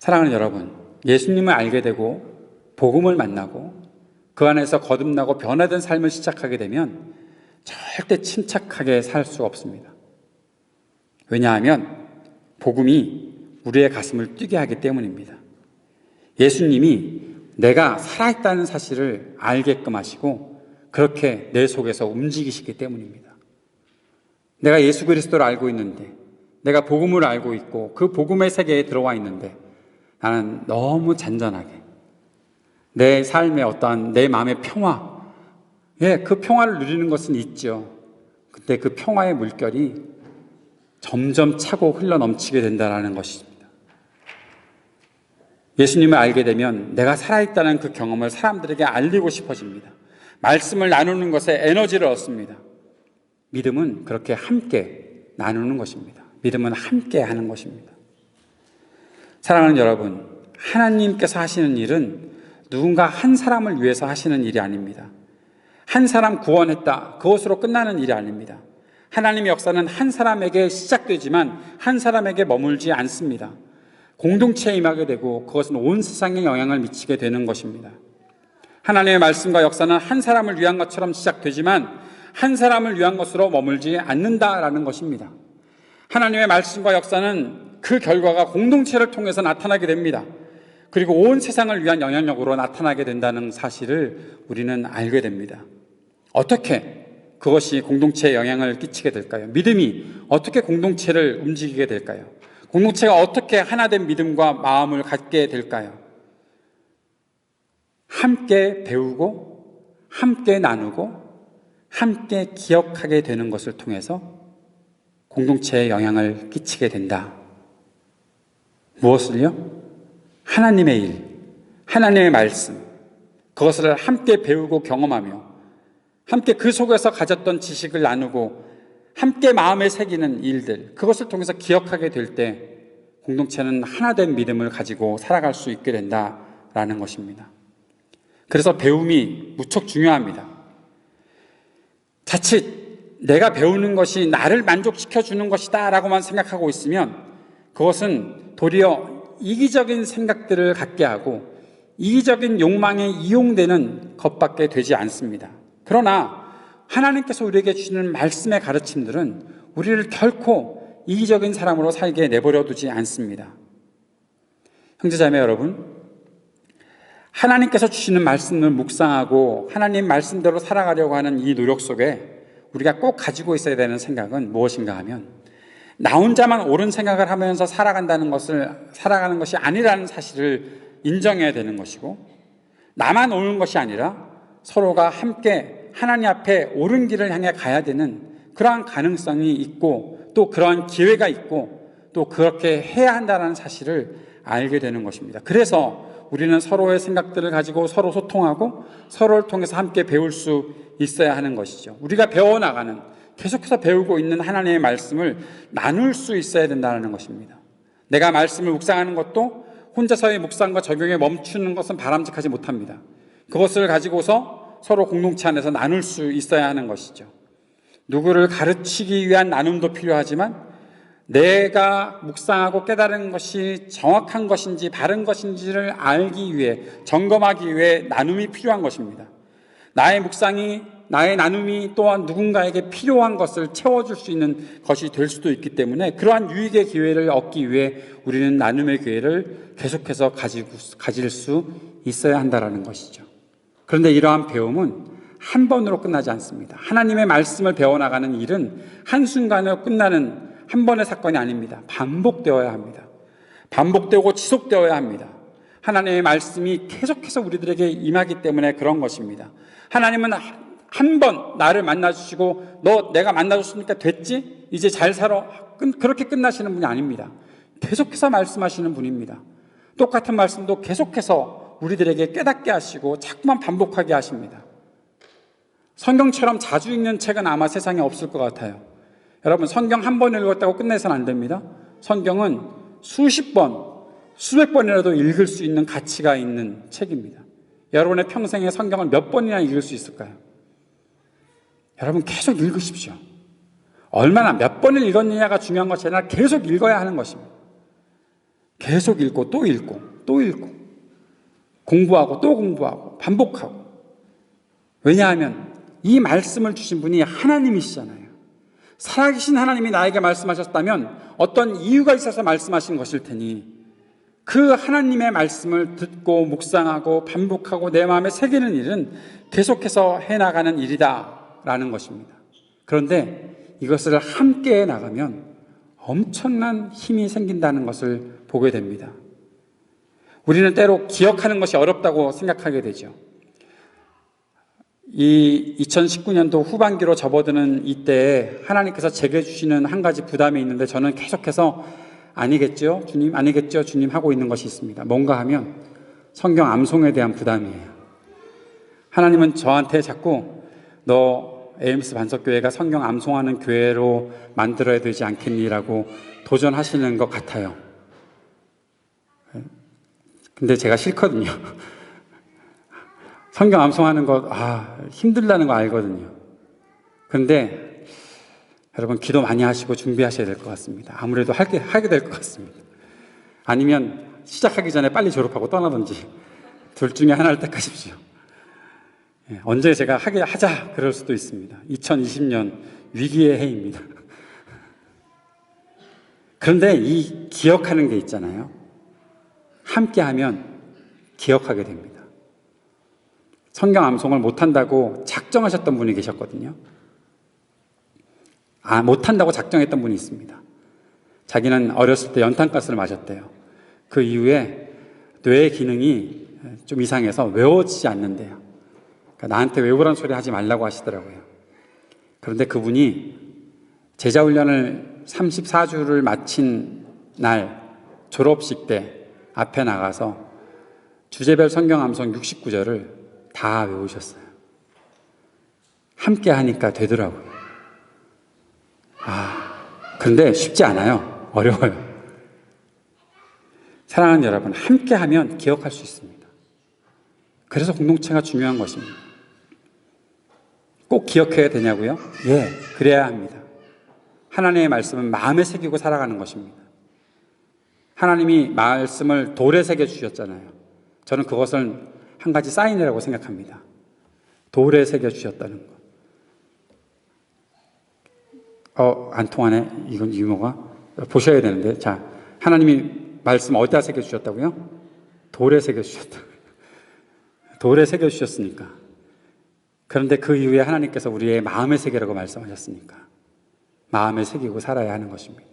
사랑하는 여러분, 예수님을 알게 되고 복음을 만나고 그 안에서 거듭나고 변화된 삶을 시작하게 되면 절대 침착하게 살 수 없습니다. 왜냐하면 복음이 우리의 가슴을 뛰게 하기 때문입니다. 예수님이 내가 살아있다는 사실을 알게끔 하시고 그렇게 내 속에서 움직이시기 때문입니다. 내가 예수 그리스도를 알고 있는데, 내가 복음을 알고 있고 그 복음의 세계에 들어와 있는데 나는 너무 잔잔하게 내 삶의 어떠한 내 마음의 평화, 그 평화를 누리는 것은 있죠. 근데 그 평화의 물결이 점점 차고 흘러 넘치게 된다는 것입니다. 예수님을 알게 되면 내가 살아있다는 그 경험을 사람들에게 알리고 싶어집니다. 말씀을 나누는 것에 에너지를 얻습니다. 믿음은 그렇게 함께 나누는 것입니다. 믿음은 함께 하는 것입니다. 사랑하는 여러분, 하나님께서 하시는 일은 누군가 한 사람을 위해서 하시는 일이 아닙니다. 한 사람 구원했다, 그것으로 끝나는 일이 아닙니다. 하나님의 역사는 한 사람에게 시작되지만 한 사람에게 머물지 않습니다. 공동체에 임하게 되고 그것은 온 세상에 영향을 미치게 되는 것입니다. 하나님의 말씀과 역사는 한 사람을 위한 것처럼 시작되지만 한 사람을 위한 것으로 머물지 않는다라는 것입니다. 하나님의 말씀과 역사는 그 결과가 공동체를 통해서 나타나게 됩니다. 그리고 온 세상을 위한 영향력으로 나타나게 된다는 사실을 우리는 알게 됩니다. 어떻게 그것이 공동체에 영향을 끼치게 될까요? 믿음이 어떻게 공동체를 움직이게 될까요? 공동체가 어떻게 하나된 믿음과 마음을 갖게 될까요? 함께 배우고 함께 나누고 함께 기억하게 되는 것을 통해서 공동체에 영향을 끼치게 된다. 무엇을요? 하나님의 일, 하나님의 말씀, 그것을 함께 배우고 경험하며 함께 그 속에서 가졌던 지식을 나누고 함께 마음에 새기는 일들, 그것을 통해서 기억하게 될 때 공동체는 하나된 믿음을 가지고 살아갈 수 있게 된다라는 것입니다. 그래서 배움이 무척 중요합니다. 자칫 내가 배우는 것이 나를 만족시켜주는 것이다 라고만 생각하고 있으면 그것은 도리어 이기적인 생각들을 갖게 하고 이기적인 욕망에 이용되는 것밖에 되지 않습니다. 그러나 하나님께서 우리에게 주시는 말씀의 가르침들은 우리를 결코 이기적인 사람으로 살게 내버려 두지 않습니다. 형제자매 여러분, 하나님께서 주시는 말씀을 묵상하고 하나님 말씀대로 살아가려고 하는 이 노력 속에 우리가 꼭 가지고 있어야 되는 생각은 무엇인가 하면 나 혼자만 옳은 생각을 하면서 살아가는 것이 아니라는 사실을 인정해야 되는 것이고, 나만 옳은 것이 아니라 서로가 함께 하나님 앞에 옳은 길을 향해 가야 되는 그러한 가능성이 있고 또 그러한 기회가 있고 또 그렇게 해야 한다는 사실을 알게 되는 것입니다. 그래서 우리는 서로의 생각들을 가지고 서로 소통하고 서로를 통해서 함께 배울 수 있어야 하는 것이죠. 우리가 배워나가는, 계속해서 배우고 있는 하나님의 말씀을 나눌 수 있어야 된다는 것입니다. 내가 말씀을 묵상하는 것도 혼자서의 묵상과 적용에 멈추는 것은 바람직하지 못합니다. 그것을 가지고서 서로 공동체 안에서 나눌 수 있어야 하는 것이죠. 누구를 가르치기 위한 나눔도 필요하지만 내가 묵상하고 깨달은 것이 정확한 것인지 바른 것인지를 알기 위해, 점검하기 위해 나눔이 필요한 것입니다. 나의 묵상이, 나의 나눔이 또한 누군가에게 필요한 것을 채워줄 수 있는 것이 될 수도 있기 때문에 그러한 유익의 기회를 얻기 위해 우리는 나눔의 기회를 계속해서 가질 수 있어야 한다는 것이죠. 그런데 이러한 배움은 한 번으로 끝나지 않습니다. 하나님의 말씀을 배워나가는 일은 한순간으로 끝나는 한 번의 사건이 아닙니다. 반복되어야 합니다. 반복되고 지속되어야 합니다. 하나님의 말씀이 계속해서 우리들에게 임하기 때문에 그런 것입니다. 하나님은 한 번 나를 만나주시고 너 내가 만나줬으니까 됐지? 이제 잘 살아. 그렇게 끝나시는 분이 아닙니다. 계속해서 말씀하시는 분입니다. 똑같은 말씀도 계속해서 우리들에게 깨닫게 하시고 자꾸만 반복하게 하십니다. 성경처럼 자주 읽는 책은 아마 세상에 없을 것 같아요. 여러분, 성경 한 번 읽었다고 끝내서는 안 됩니다. 성경은 수십 번, 수백 번이라도 읽을 수 있는 가치가 있는 책입니다. 여러분의 평생에 성경을 몇 번이나 읽을 수 있을까요? 여러분, 계속 읽으십시오. 얼마나 몇 번을 읽었느냐가 중요한 것이 아니라 계속 읽어야 하는 것입니다. 계속 읽고 또 읽고 또 읽고 공부하고 또 공부하고 반복하고. 왜냐하면 이 말씀을 주신 분이 하나님이시잖아요. 살아계신 하나님이 나에게 말씀하셨다면 어떤 이유가 있어서 말씀하신 것일 테니 그 하나님의 말씀을 듣고 묵상하고 반복하고 내 마음에 새기는 일은 계속해서 해나가는 일이다라는 것입니다. 그런데 이것을 함께 해나가면 엄청난 힘이 생긴다는 것을 보게 됩니다. 우리는 때로 기억하는 것이 어렵다고 생각하게 되죠. 이 2019년도 후반기로 접어드는 이때에 하나님께서 제게 주시는 한 가지 부담이 있는데 저는 계속해서 아니겠죠 주님, 아니겠죠 주님 하고 있는 것이 있습니다. 뭔가 하면 성경 암송에 대한 부담이에요. 하나님은 저한테 자꾸 너 AMS 반석교회가 성경 암송하는 교회로 만들어야 되지 않겠니라고 도전하시는 것 같아요. 근데 제가 싫거든요. 성경 암송하는 거 힘들다는 거 알거든요. 그런데 여러분, 기도 많이 하시고 준비하셔야 될 것 같습니다. 아무래도 하게 될 것 같습니다. 아니면 시작하기 전에 빨리 졸업하고 떠나든지 둘 중에 하나를 택하십시오. 언제 제가 하자 그럴 수도 있습니다. 2020년 위기의 해입니다. 그런데 이 기억하는 게 있잖아요. 함께하면 기억하게 됩니다. 성경 암송을 못한다고 작정하셨던 분이 계셨거든요. 못한다고 작정했던 분이 있습니다. 자기는 어렸을 때 연탄가스를 맞았대요. 그 이후에 뇌의 기능이 좀 이상해서 외워지지 않는데요. 그러니까 나한테 외우라는 소리 하지 말라고 하시더라고요. 그런데 그분이 제자훈련을 34주를 마친 날 졸업식 때 앞에 나가서 주제별 성경 암송 69절을 다 외우셨어요. 함께 하니까 되더라고요. 그런데 쉽지 않아요. 어려워요. 사랑하는 여러분, 함께 하면 기억할 수 있습니다. 그래서 공동체가 중요한 것입니다. 꼭 기억해야 되냐고요? 예, 그래야 합니다. 하나님의 말씀은 마음에 새기고 살아가는 것입니다. 하나님이 말씀을 돌에 새겨 주셨잖아요. 저는 그것을 한 가지 사인이라고 생각합니다. 돌에 새겨 주셨다는 것. 안 통하네. 이건 유머가. 보셔야 되는데. 자, 하나님이 말씀 어디다 새겨 주셨다고요? 돌에 새겨 주셨다. 돌에 새겨 주셨으니까. 그런데 그 이후에 하나님께서 우리의 마음에 새기라고 말씀하셨으니까 마음에 새기고 살아야 하는 것입니다.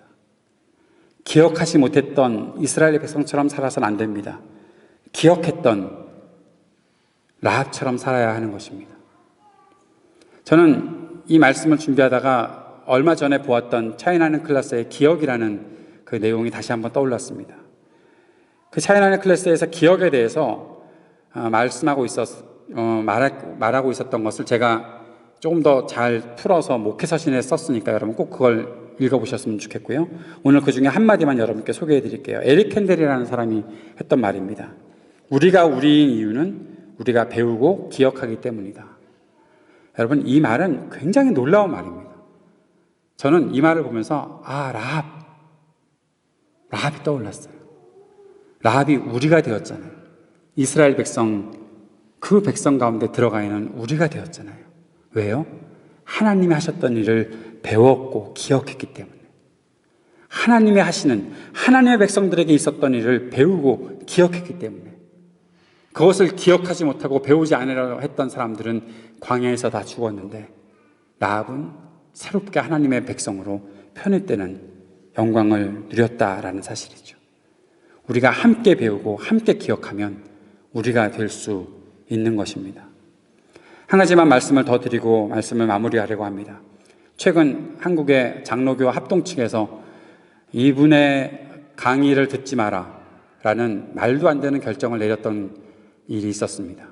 기억하지 못했던 이스라엘의 백성처럼 살아서는 안 됩니다. 기억했던 라합처럼 살아야 하는 것입니다. 저는 이 말씀을 준비하다가 얼마 전에 보았던 차이나는 클래스의 기억이라는 그 내용이 다시 한번 떠올랐습니다. 그 차이나는 클래스에서 기억에 대해서 말하고 있었던 것을 제가 조금 더 잘 풀어서 목회서신에 썼으니까 여러분 꼭 그걸 읽어보셨으면 좋겠고요. 오늘 그 중에 한마디만 여러분께 소개해 드릴게요. 에릭 캔델이라는 사람이 했던 말입니다. 우리가 우리인 이유는 우리가 배우고 기억하기 때문이다. 여러분, 이 말은 굉장히 놀라운 말입니다. 저는 이 말을 보면서 라합이 떠올랐어요. 라합이 우리가 되었잖아요. 이스라엘 백성, 그 백성 가운데 들어가 있는 우리가 되었잖아요. 왜요? 하나님이 하셨던 일을 배웠고 기억했기 때문에. 하나님이 하시는, 하나님의 백성들에게 있었던 일을 배우고 기억했기 때문에. 그것을 기억하지 못하고 배우지 않으려 했던 사람들은 광야에서 다 죽었는데 라합은 새롭게 하나님의 백성으로 편입되는 영광을 누렸다라는 사실이죠. 우리가 함께 배우고 함께 기억하면 우리가 될 수 있는 것입니다. 한 가지만 말씀을 더 드리고 말씀을 마무리하려고 합니다. 최근 한국의 장로교 합동측에서 이분의 강의를 듣지 마라 라는 말도 안 되는 결정을 내렸던 일이 있었습니다.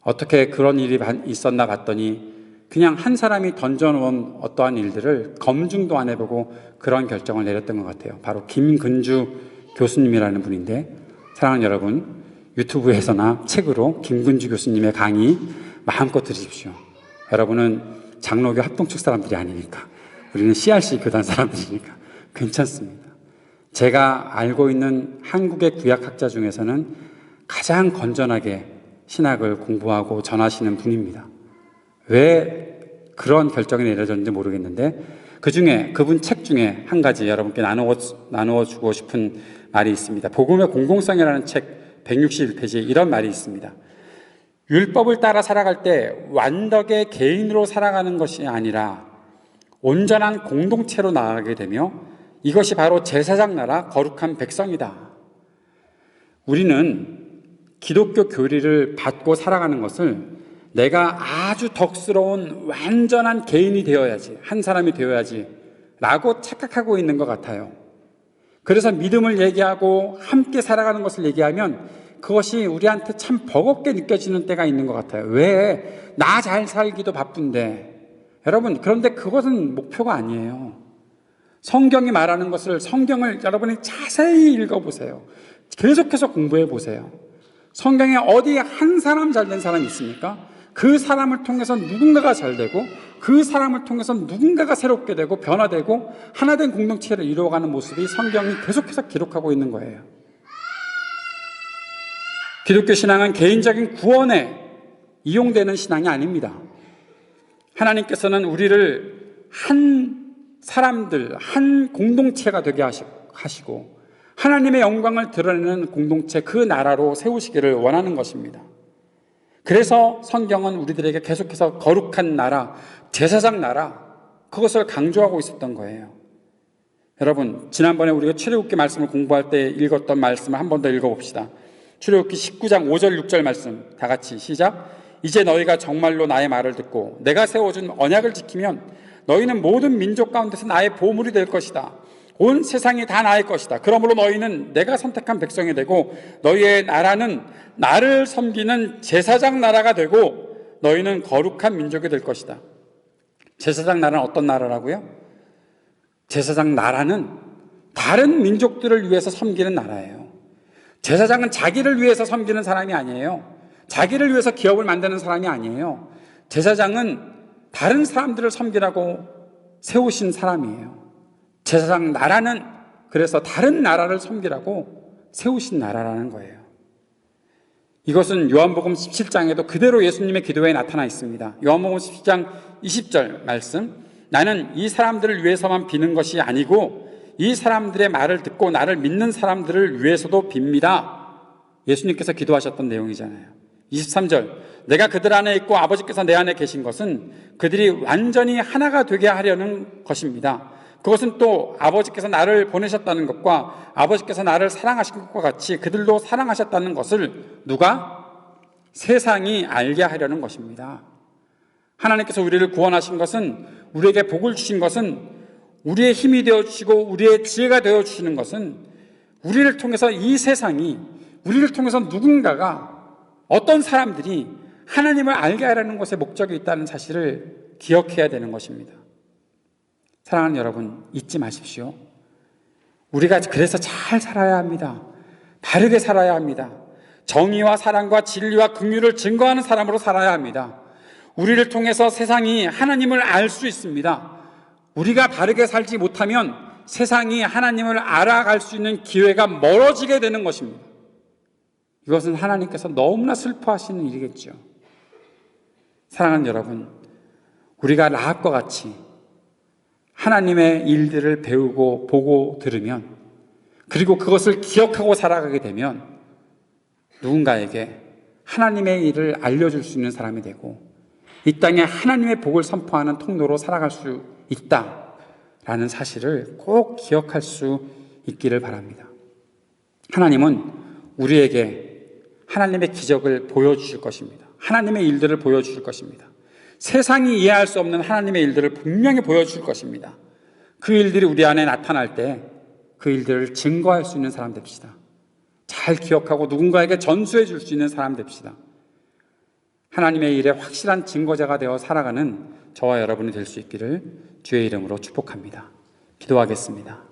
어떻게 그런 일이 있었나 봤더니 그냥 한 사람이 던져놓은 어떠한 일들을 검증도 안 해보고 그런 결정을 내렸던 것 같아요. 바로 김근주 교수님이라는 분인데, 사랑하는 여러분, 유튜브에서나 책으로 김근주 교수님의 강의 마음껏 들으십시오. 여러분은 장로교 합동측 사람들이 아니니까, 우리는 CRC 교단 사람들이니까 괜찮습니다. 제가 알고 있는 한국의 구약학자 중에서는 가장 건전하게 신학을 공부하고 전하시는 분입니다. 왜 그런 결정이 내려졌는지 모르겠는데 그 중에, 그분 책 중에 한 가지 여러분께 나누어 주고 싶은 말이 있습니다. 복음의 공공성이라는 책 161페이지에 이런 말이 있습니다. 율법을 따라 살아갈 때 완덕의 개인으로 살아가는 것이 아니라 온전한 공동체로 나아가게 되며 이것이 바로 제사장 나라 거룩한 백성이다. 우리는 기독교 교리를 받고 살아가는 것을 내가 아주 덕스러운 완전한 개인이 되어야지, 한 사람이 되어야지 라고 착각하고 있는 것 같아요. 그래서 믿음을 얘기하고 함께 살아가는 것을 얘기하면 그것이 우리한테 참 버겁게 느껴지는 때가 있는 것 같아요. 왜? 나 잘 살기도 바쁜데. 여러분, 그런데 그것은 목표가 아니에요. 성경이 말하는 것을, 성경을 여러분이 자세히 읽어보세요. 계속해서 공부해 보세요. 성경에 어디 한 사람 잘된 사람이 있습니까? 그 사람을 통해서 누군가가 잘되고 그 사람을 통해서 누군가가 새롭게 되고 변화되고 하나된 공동체를 이루어가는 모습이 성경이 계속해서 기록하고 있는 거예요. 기독교 신앙은 개인적인 구원에 이용되는 신앙이 아닙니다. 하나님께서는 우리를 한 사람들, 한 공동체가 되게 하시고 하나님의 영광을 드러내는 공동체, 그 나라로 세우시기를 원하는 것입니다. 그래서 성경은 우리들에게 계속해서 거룩한 나라, 제사장 나라, 그것을 강조하고 있었던 거예요. 여러분, 지난번에 우리가 출애굽기 말씀을 공부할 때 읽었던 말씀을 한 번 더 읽어봅시다. 출애굽기 19장 5절 6절 말씀 다 같이 시작. 이제 너희가 정말로 나의 말을 듣고 내가 세워준 언약을 지키면 너희는 모든 민족 가운데서 나의 보물이 될 것이다. 온 세상이 다 나의 것이다. 그러므로 너희는 내가 선택한 백성이 되고 너희의 나라는 나를 섬기는 제사장 나라가 되고 너희는 거룩한 민족이 될 것이다. 제사장 나라는 어떤 나라라고요? 제사장 나라는 다른 민족들을 위해서 섬기는 나라예요. 제사장은 자기를 위해서 섬기는 사람이 아니에요. 자기를 위해서 기업을 만드는 사람이 아니에요. 제사장은 다른 사람들을 섬기라고 세우신 사람이에요. 제사장 나라는 그래서 다른 나라를 섬기라고 세우신 나라라는 거예요. 이것은 요한복음 17장에도 그대로 예수님의 기도에 나타나 있습니다. 요한복음 17장 20절 말씀. 나는 이 사람들을 위해서만 비는 것이 아니고 이 사람들의 말을 듣고 나를 믿는 사람들을 위해서도 빕니다. 예수님께서 기도하셨던 내용이잖아요. 23절. 내가 그들 안에 있고 아버지께서 내 안에 계신 것은 그들이 완전히 하나가 되게 하려는 것입니다. 그것은 또 아버지께서 나를 보내셨다는 것과 아버지께서 나를 사랑하신 것과 같이 그들도 사랑하셨다는 것을 누가? 세상이 알게 하려는 것입니다. 하나님께서 우리를 구원하신 것은, 우리에게 복을 주신 것은, 우리의 힘이 되어주시고 우리의 지혜가 되어주시는 것은 우리를 통해서 이 세상이, 우리를 통해서 누군가가, 어떤 사람들이 하나님을 알게 하려는 것에 목적이 있다는 사실을 기억해야 되는 것입니다. 사랑하는 여러분, 잊지 마십시오. 우리가 그래서 잘 살아야 합니다. 바르게 살아야 합니다. 정의와 사랑과 진리와 긍휼을 증거하는 사람으로 살아야 합니다. 우리를 통해서 세상이 하나님을 알 수 있습니다. 우리가 바르게 살지 못하면 세상이 하나님을 알아갈 수 있는 기회가 멀어지게 되는 것입니다. 이것은 하나님께서 너무나 슬퍼하시는 일이겠죠. 사랑하는 여러분, 우리가 라합과 같이 하나님의 일들을 배우고 보고 들으면, 그리고 그것을 기억하고 살아가게 되면 누군가에게 하나님의 일을 알려줄 수 있는 사람이 되고 이 땅에 하나님의 복을 선포하는 통로로 살아갈 수 있다라는 사실을 꼭 기억할 수 있기를 바랍니다. 하나님은 우리에게 하나님의 기적을 보여주실 것입니다. 하나님의 일들을 보여주실 것입니다. 세상이 이해할 수 없는 하나님의 일들을 분명히 보여주실 것입니다. 그 일들이 우리 안에 나타날 때 그 일들을 증거할 수 있는 사람 됩시다. 잘 기억하고 누군가에게 전수해 줄 수 있는 사람 됩시다. 하나님의 일에 확실한 증거자가 되어 살아가는 저와 여러분이 될 수 있기를 주의 이름으로 축복합니다. 기도하겠습니다.